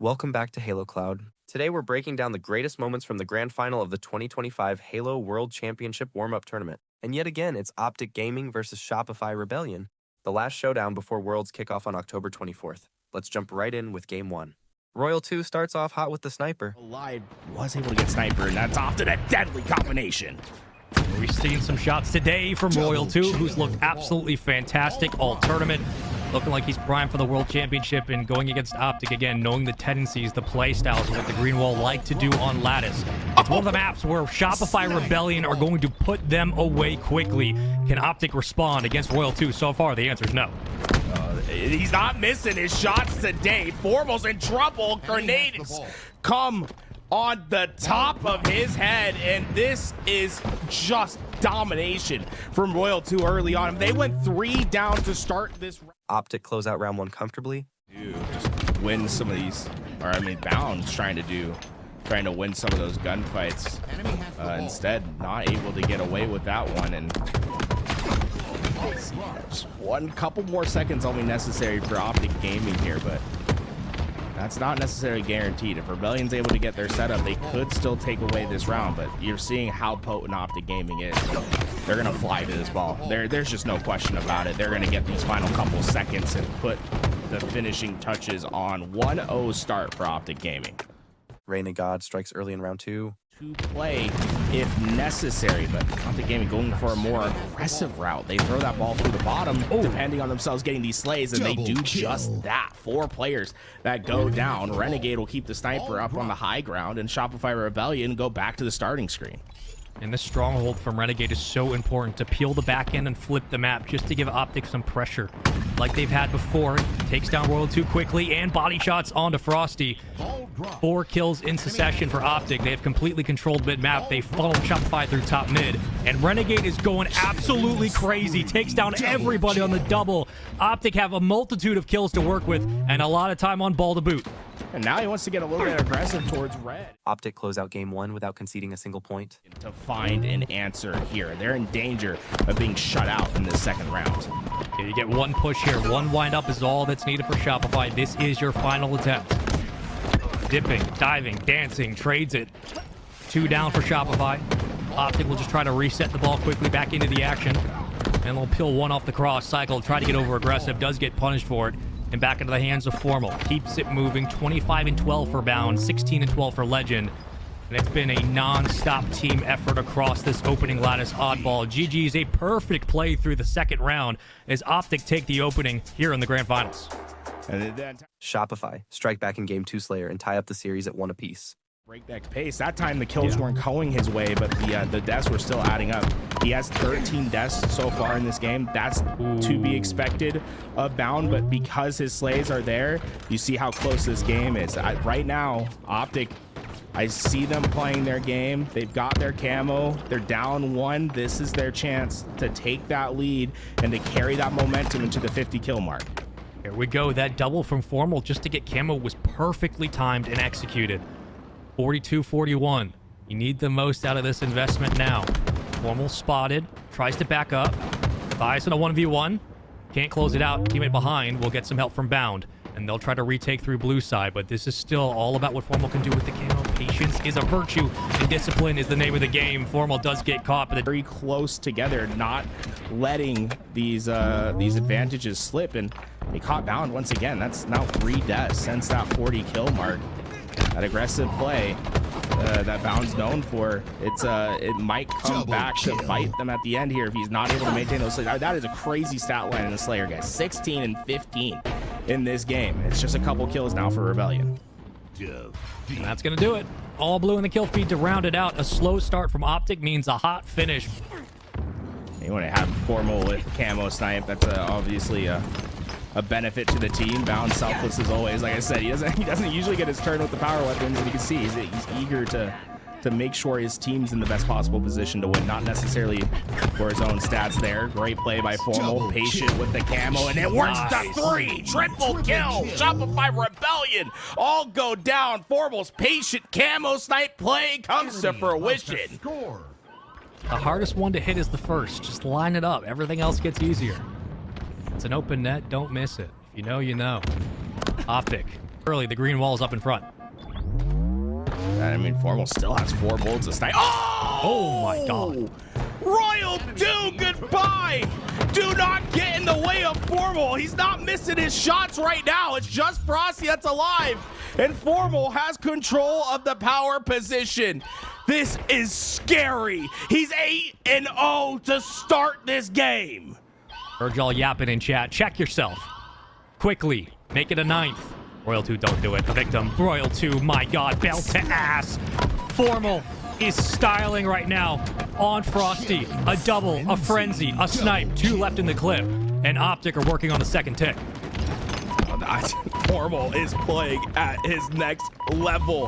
Welcome back to Halo Cloud. Today we're breaking down the greatest moments from the grand final of the 2025 Halo World Championship Warmup Tournament. And yet again, it's OpTic Gaming versus Shopify Rebellion, the last showdown before Worlds kick off on October 24th. Let's jump right in with Game 1. Royal 2 starts off hot with the sniper. Lied was able to get sniper, and that's often a deadly combination. We've seen some shots today from Royal 2, who's looked absolutely fantastic all tournament. Looking like he's primed for the World Championship and going against OpTic again, knowing the tendencies, the play styles of what the Green Wall like to do on Lattice. It's one of the maps where Shopify Rebellion are going to put them away quickly. Can OpTic respond against Royal 2? So far, the answer is no. He's not missing his shots today. Foremost in trouble. Grenades come on the top of his head, and this is just domination from Royal 2 early on. They went 3 down to start this. OpTic close out round 1 comfortably. Just win some of these, or I mean, Bound's trying to win some of those gunfights. Instead, not able to get away with that one, and just one couple more seconds only necessary for OpTic Gaming here, but that's not necessarily guaranteed. If Rebellion's able to get their setup, they could still take away this round, but you're seeing how potent OpTic Gaming is. They're going to fly to this ball. There's just no question about it. They're going to get these final couple seconds and put the finishing touches on 1-0 start for OpTic Gaming. Reign of God strikes early in round 2. To play if necessary, but OpTic Gaming going for a more aggressive route. They throw that ball through the bottom, depending on themselves getting these slays, and they do just that. 4 players that go down. Renegade will keep the sniper up on the high ground, and Shopify Rebellion go back to the starting screen. And this stronghold from Renegade is so important to peel the back end and flip the map just to give OpTic some pressure like they've had before. Takes down Royal 2 quickly and body shots onto Frosty. 4 kills in succession for OpTic. They have completely controlled mid-map. They funneled Shopify through top mid. And Renegade is going absolutely crazy. Takes down everybody on the double. OpTic have a multitude of kills to work with and a lot of time on ball to boot. And now he wants to get a little bit aggressive towards red. OpTic close out game 1 without conceding a single point. To find an answer here. They're in danger of being shut out in the second round. Yeah, you get one push here. One wind up is all that's needed for Shopify. This is your final attempt. Dipping, diving, dancing, trades it. 2 down for Shopify. OpTic will just try to reset the ball quickly back into the action. And they'll peel 1 off the cross cycle, try to get over aggressive, does get punished for it. And back into the hands of Formal. Keeps it moving. 25-12 for Bound, 16-12 for Legend. And it's been a non-stop team effort across this opening Lattice oddball. GG is a perfect play through the second round as OpTic take the opening here in the grand finals. And then Shopify strike back in game 2 Slayer and tie up the series at 1 apiece. Breakneck pace. That time the kills weren't going his way, but the deaths were still adding up. He has 13 deaths so far in this game. That's to be expected of Bound, but because his slays are there, you see how close this game is. Right now, OpTic, I see them playing their game. They've got their camo. They're down 1. This is their chance to take that lead and to carry that momentum into the 50 kill mark. Here we go. That double from Formal just to get camo was perfectly timed and executed. 42-41. You need the most out of this investment now. Formal spotted. Tries to back up. Eyes on a 1v1. Can't close it out. Teammate behind will get some help from Bound. And they'll try to retake through blue side. But this is still all about what Formal can do with the camo. Patience is a virtue, and discipline is the name of the game. Formal does get caught, but very close together, not letting these advantages slip. And they caught Bound once again. That's now 3 deaths since that 40 kill mark. That aggressive play that Bound's known for, it might come back to bite them at the end here if he's not able to maintain those slays. That is a crazy stat line in the Slayer, guys. 16 and 15 in this game. It's just a couple kills now for Rebellion. And that's going to do it. All blue in the kill feed to round it out. A slow start from OpTic means a hot finish. You want to have Formal with camo snipe. That's obviously a benefit to the team. Bound selfless as always. Like I said, he doesn't usually get his turn with the power weapons, and you can see he's eager to make sure his team's in the best possible position to win, not necessarily for his own stats there. Great play by Formal, patient with the camo, and it works to 3. Triple kill. Shopify Rebellion all go down. Formal's patient camo snipe play comes to fruition. The hardest one to hit is the first. Just line it up. Everything else gets easier. It's an open net. Don't miss it. If you know, you know. OpTic Early, the green wall is up in front. I mean, Formal still has 4 bullets to snipe. Oh my God. Royal 2, goodbye. Do not get in the way of Formal. He's not missing his shots right now. It's just Frosty that's alive. And Formal has control of the power position. This is scary. He's 8-0 to start this game. Heard y'all yapping in chat. Check yourself. Quickly. Make it a 9th. Royal 2, don't do it. A victim. Royal 2, my God. Belt to ass. Formal is styling right now on Frosty. A double, a frenzy, a snipe. 2 left in the clip. And OpTic are working on the second tick. Formal is playing at his next level.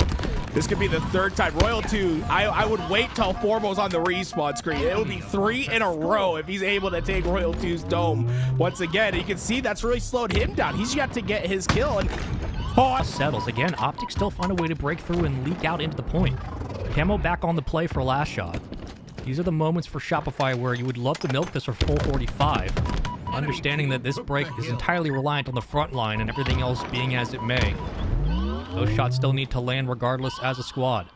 This could be the 3rd time. Royal 2, I would wait till Formal's on the respawn screen. It would be 3 in a row if he's able to take Royal 2's dome. Once again, you can see that's really slowed him down. He's got to get his kill. And settles. Again, OpTic still find a way to break through and leak out into the point. Camo back on the play for last shot. These are the moments for Shopify where you would love to milk this for full 45. Understanding that this break is entirely reliant on the front line and everything else being as it may. Those shots still need to land regardless as a squad.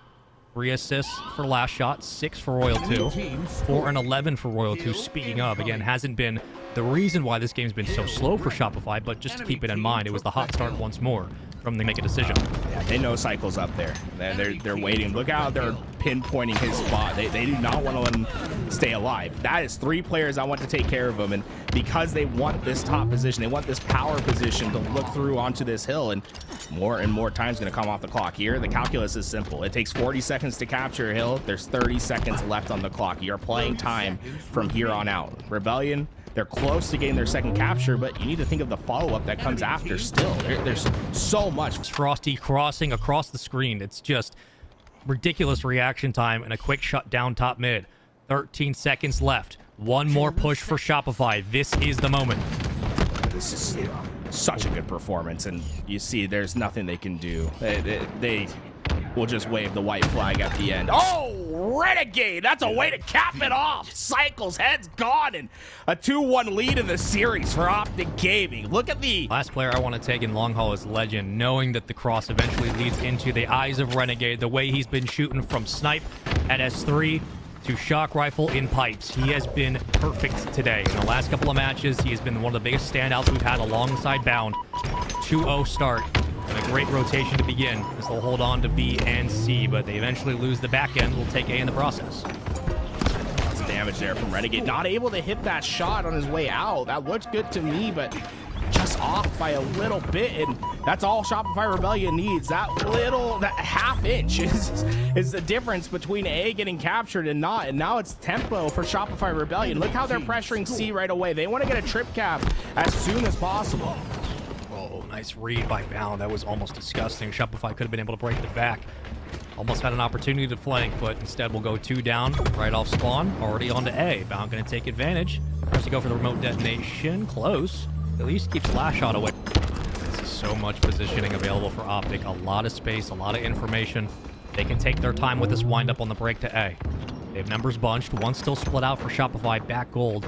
3 assists for last shot, 6 for Royal 2, 4 and 11 for Royal 2. Speaking of, again, hasn't been the reason why this game's been so slow for Shopify, but just to keep it in mind, it was the hot start once more from they make a decision. Yeah, they know Cycle's up there. They're waiting. Look how they're pinpointing his spot. They do not want to let him stay alive. That is 3 players I want to take care of him, and because they want this top position, they want this power position to look through onto this hill, and more time's going to come off the clock here. The calculus is simple. It takes 40 seconds to capture a hill. There's 30 seconds left on the clock. You're playing time from here on out. Rebellion, they're close to getting their second capture, but you need to think of the follow-up that comes after still. There's so much. Frosty crossing across the screen. It's just ridiculous reaction time and a quick shutdown top mid. 13 seconds left. One more push for Shopify. This is the moment. This is such a good performance, and you see there's nothing they can do. They will just wave the white flag at the end. Oh, Renegade! That's a way to cap it off. Cycle's head's gone, and a 2-1 lead in the series for OpTic Gaming. Look at the last player I want to take in long haul is Legend, knowing that the cross eventually leads into the eyes of Renegade. The way he's been shooting from snipe at S3 to shock rifle in pipes. He has been perfect today. In the last couple of matches, he has been one of the biggest standouts we've had alongside Bound. 2-0 start. And a great rotation to begin as they'll hold on to B and C, but they eventually lose the back end. We'll take A in the process. Lots of damage there from Renegade. Not able to hit that shot on his way out. That looked good to me, but just off by a little bit, and that's all Shopify Rebellion needs. That half inch is the difference between A getting captured and not. And now it's tempo for Shopify Rebellion. Look how they're pressuring C right away. They want to get a trip cap as soon as possible. Oh, nice read by Bound. That was almost disgusting. Shopify could have been able to break the back. Almost had an opportunity to flank, but instead we'll go 2 down right off spawn. Already on to A. Bound going to take advantage. Tries to go for the remote detonation. Close. At least keeps last shot away. This is so much positioning available for OpTic. A lot of space, a lot of information. They can take their time with this windup on the break to A. They have numbers bunched. One still split out for Shopify. Back gold.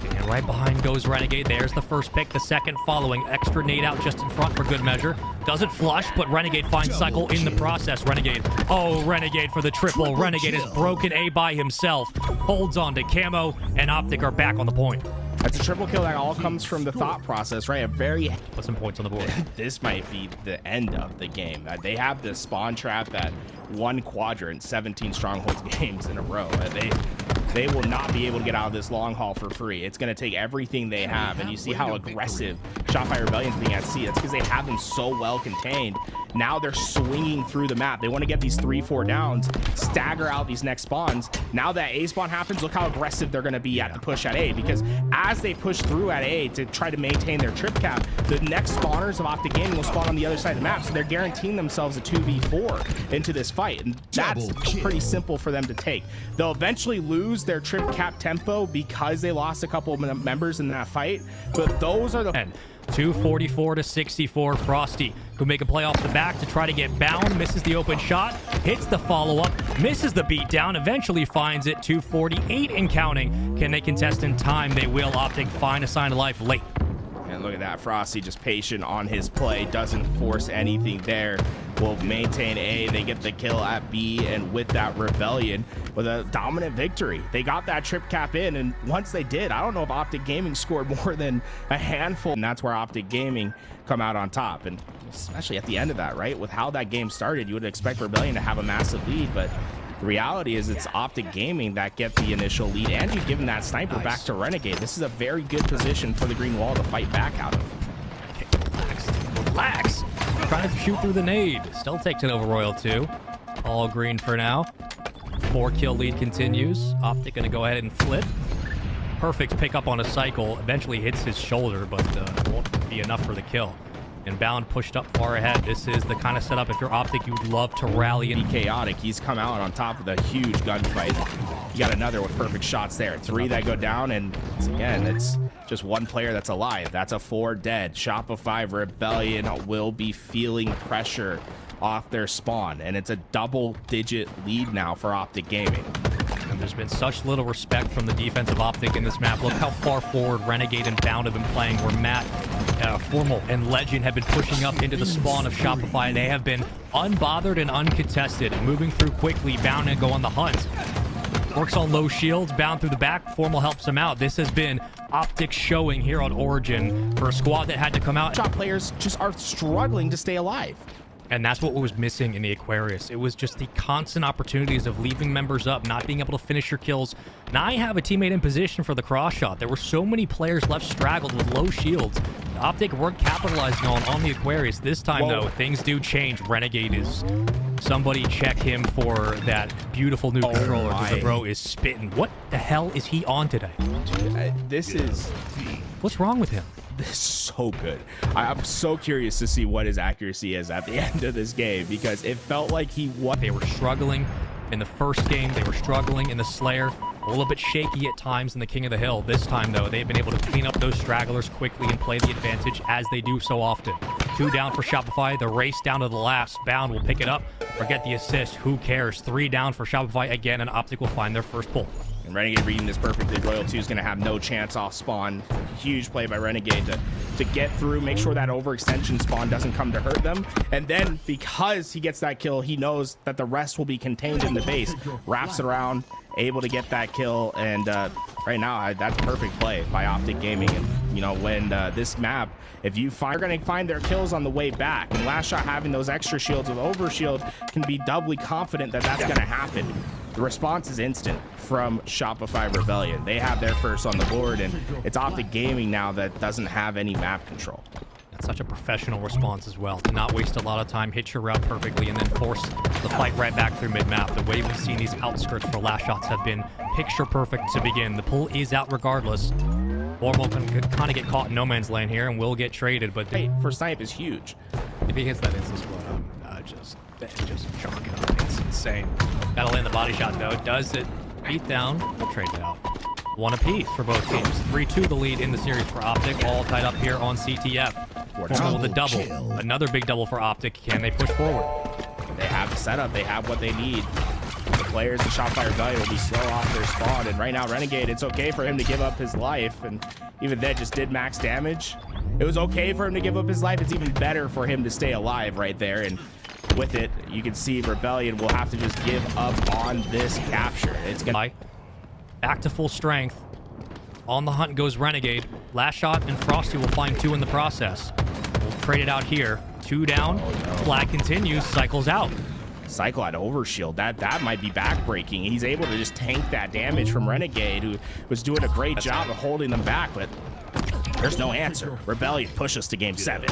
And right behind goes Renegade. There's the first pick. The second following. Extra nade out just in front for good measure. Doesn't flush, but Renegade finds Cycle in the process. Renegade. Oh, Renegade for the triple. Renegade has broken A by himself. Holds on to Camo, and OpTic are back on the point. That's a triple kill that all comes from the thought process, right? Put some points on the board. This might be the end of the game. They have the spawn trap at 1 quadrant, 17 strongholds games in a row. They will not be able to get out of this long haul for free. It's going to take everything they have, and you see how aggressive Shopify Rebellion's being at C. That's because they have them so well contained. Now they're swinging through the map. They want to get these 3-4 downs, stagger out these next spawns. Now that A spawn happens, look how aggressive they're going to be at the push at A, because as they push through at A to try to maintain their trip cap, the next spawners of OpTic Gaming will spawn on the other side of the map, so they're guaranteeing themselves a 2v4 into this fight, and that's pretty simple for them to take. They'll eventually lose their trip cap tempo because they lost a couple of members in that fight, but those are the 244 to 64. Frosty could make a play off the back to try to get Bound. Misses the open shot. Hits the follow-up. Misses the beatdown. Eventually finds it. 248 and counting. Can they contest in time? They will. OpTic find a sign of life late. And look at that, Frosty just patient on his play, doesn't force anything there. Will maintain A, they get the kill at B, and with that, Rebellion with a dominant victory. They got that trip cap in, and once they did, I don't know if OpTic Gaming scored more than a handful, and that's where OpTic Gaming come out on top. And especially at the end of that, right? With how that game started, you would expect Rebellion to have a massive lead, but the reality is it's OpTic Gaming that get the initial lead, and you've given that sniper back to Renegade. This is a very good position for the green wall to fight back out of. Okay, relax. Trying to shoot through the nade. Still takes it over Royal 2. All green for now. 4-kill lead continues. OpTic gonna go ahead and flip. Perfect pickup on a cycle. Eventually hits his shoulder, but won't be enough for the kill. And Bound pushed up far ahead. This is the kind of setup, if you're OpTic, you'd love to rally and be chaotic. He's come out on top of a huge gunfight. You got another with perfect shots there. 3 that go down, and again, it's just one player that's alive. That's a 4 dead. Shopify Rebellion will be feeling pressure off their spawn, and it's a double-digit lead now for OpTic Gaming. And there's been such little respect from the defense of OpTic in this map. Look how far forward Renegade and Bound have been playing, where Matt, Formal, and Legend have been pushing up into the spawn of Shopify. They have been unbothered and uncontested, moving through quickly. Bound and go on the hunt. Works on low shields, Bound through the back. Formal helps him out. This has been OpTic showing here on Origin for a squad that had to come out. Shot players just are struggling to stay alive. And that's what was missing in the Enquiries. It was just the constant opportunities of leaving members up, not being able to finish your kills. Now I have a teammate in position for the cross shot. There were so many players left straggled with low shields. OpTic weren't capitalizing on the Enquiries. This time, though, things do change. Renegade is... Somebody check him for that beautiful new controller, because the bro is spitting. What the hell is he on today? This is... What's wrong with him? This is so good. I'm so curious to see what his accuracy is at the end of this game, because it felt like they were struggling in the first game. They were struggling in the Slayer. A little bit shaky at times in the King of the Hill. This time, though, they've been able to clean up those stragglers quickly and play the advantage as they do so often. 2 down for Shopify. The race down to the last. Bound will pick it up or get the assist. Who cares? 3 down for Shopify again, and OpTic will find their first pull. And Renegade reading this perfectly. Royal 2 is going to have no chance off spawn. Huge play by Renegade to get through, make sure that overextension spawn doesn't come to hurt them. And then because he gets that kill, he knows that the rest will be contained in the base. Wraps it around, able to get that kill. And right now, that's perfect play by OpTic Gaming. And, you know, when this map, if you find, you're going to find their kills on the way back. And Last Shot having those extra shields with overshield can be doubly confident that that's going to happen. The response is instant from Shopify Rebellion. They have their first on the board, and it's OpTic Gaming now that doesn't have any map control. That's such a professional response as well, to not waste a lot of time, hit your route perfectly, and then force the fight right back through mid-map. The way we've seen these outskirts for Last Shots have been picture perfect to begin. The pull is out regardless. Warmup can kind of get caught in no man's land here and will get traded, but for snipe is huge. If he hits that instant squad, just chalk it up. It's insane. Gotta land the body shot, though. Does it beat down? We'll trade it out. 1 apiece for both teams. 3-2 the lead in the series for OpTic. All tied up here on CTF. Formal with a double. Another big double for OpTic. Can they push forward? They have the setup. They have what they need. The players in Shopify Rebellion will be slow off their spawn. And right now, Renegade, it's okay for him to give up his life. And even then, just did max damage. It was okay for him to give up his life. It's even better for him to stay alive right there. And with it, you can see Rebellion will have to just give up on this capture. It's gonna back to full strength. On the hunt goes Renegade. Last Shot and Frosty will find 2 in the process. We'll trade it out here. 2 down. Flag continues. Cycles out. Cycle at overshield. That might be backbreaking. He's able to just tank that damage from Renegade, who was doing a great job of holding them back, but there's no answer. Rebellion push us to game 7.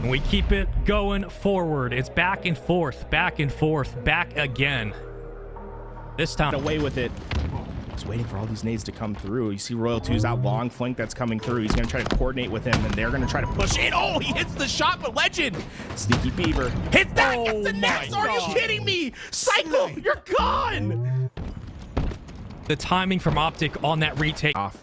We keep it going forward. It's back and forth, back again. This time away with it. Just waiting for all these nades to come through. You see Royal 2's that long flank that's coming through. He's going to try to coordinate with him, and they're going to try to push in. Oh, he hits the shot, but Legend. Sneaky Beaver. Hit that. Oh, gets the next. Are you kidding me? Cycle, you're gone. The timing from OpTic on that retake. Off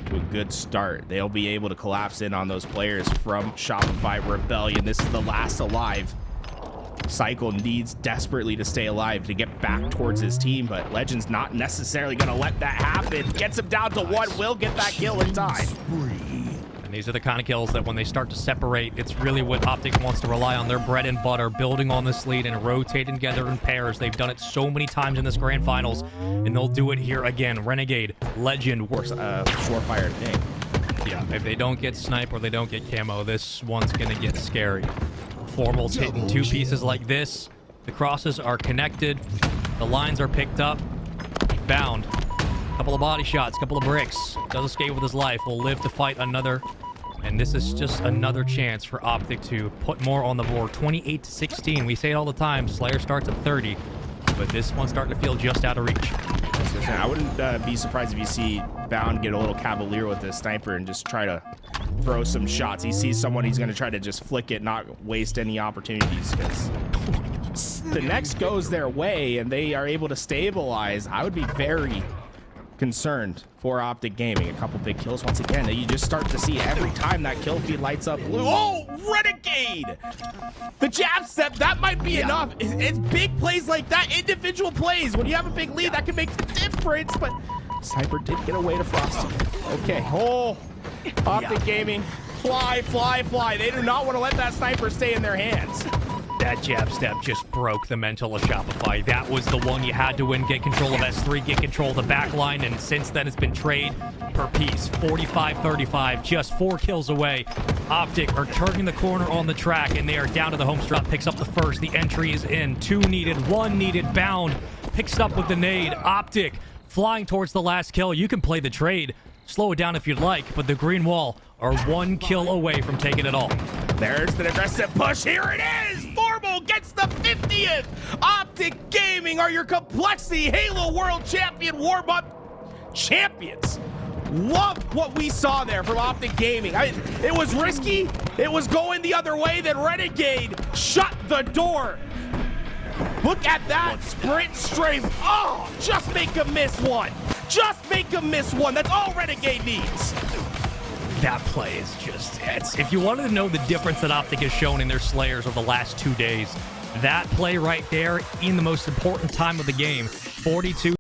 to a good start. They'll be able to collapse in on those players from Shopify Rebellion. This is the last alive. Cycle needs desperately to stay alive to get back towards his team, but Legend's not necessarily going to let that happen. Gets him down to 1, will get that kill in time. And these are the kind of kills that when they start to separate, it's really what OpTic wants to rely on. Their bread and butter, building on this lead and rotating together in pairs. They've done it so many times in this grand finals, and they'll do it here again. Renegade, Legend, Surefire thing. yeah, if they don't get snipe or they don't get camo, this one's gonna get scary. Formal's hitting two pieces like this. The crosses are connected. The lines are picked up. Bound. Couple of body shots, couple of bricks. Does escape with his life. Will live to fight another. And this is just another chance for OpTic to put more on the board. 28-16. We say it all the time. Slayer starts at 30. But this one's starting to feel just out of reach. I wouldn't be surprised if you see Bound get a little cavalier with this sniper and just try to throw some shots. He sees someone, he's going to try to just flick it, not waste any opportunities, because the next goes their way and they are able to stabilize. I would be very concerned for OpTic Gaming. A couple big kills once again. You just start to see every time that kill feed lights up blue. Oh, Renegade! The jab step, that might be enough. It's big plays like that, individual plays. When you have a big lead, that can make the difference, but Sniper did get away to Frosty. Okay, oh, OpTic Gaming, fly, fly, fly. They do not want to let that sniper stay in their hands. That jab step just broke the mental of Shopify. That was the one you had to win. Get control of S3, get control of the back line, and since then it's been trade per piece. 45-35, just 4 kills away. OpTic are turning the corner on the track, and they are down to the home stretch. Picks up the first. The entry is in. 2 needed, 1 needed. Bound picks it up with the nade. OpTic flying towards the last kill. You can play the trade. Slow it down if you'd like, but the green wall are 1 kill away from taking it all. There's the aggressive push. Here it is. Formal gets the 50th. OpTic Gaming are your Complexity Halo World Champion Warmup champions. Love what we saw there from OpTic Gaming. It was risky. It was going the other way. Then Renegade shut the door. Look at that sprint strafe. Oh, just make him miss one. Just make him miss one. That's all Renegade needs. That play is just, if you wanted to know the difference that OpTic has shown in their Slayers over the last 2 days, that play right there in the most important time of the game, 42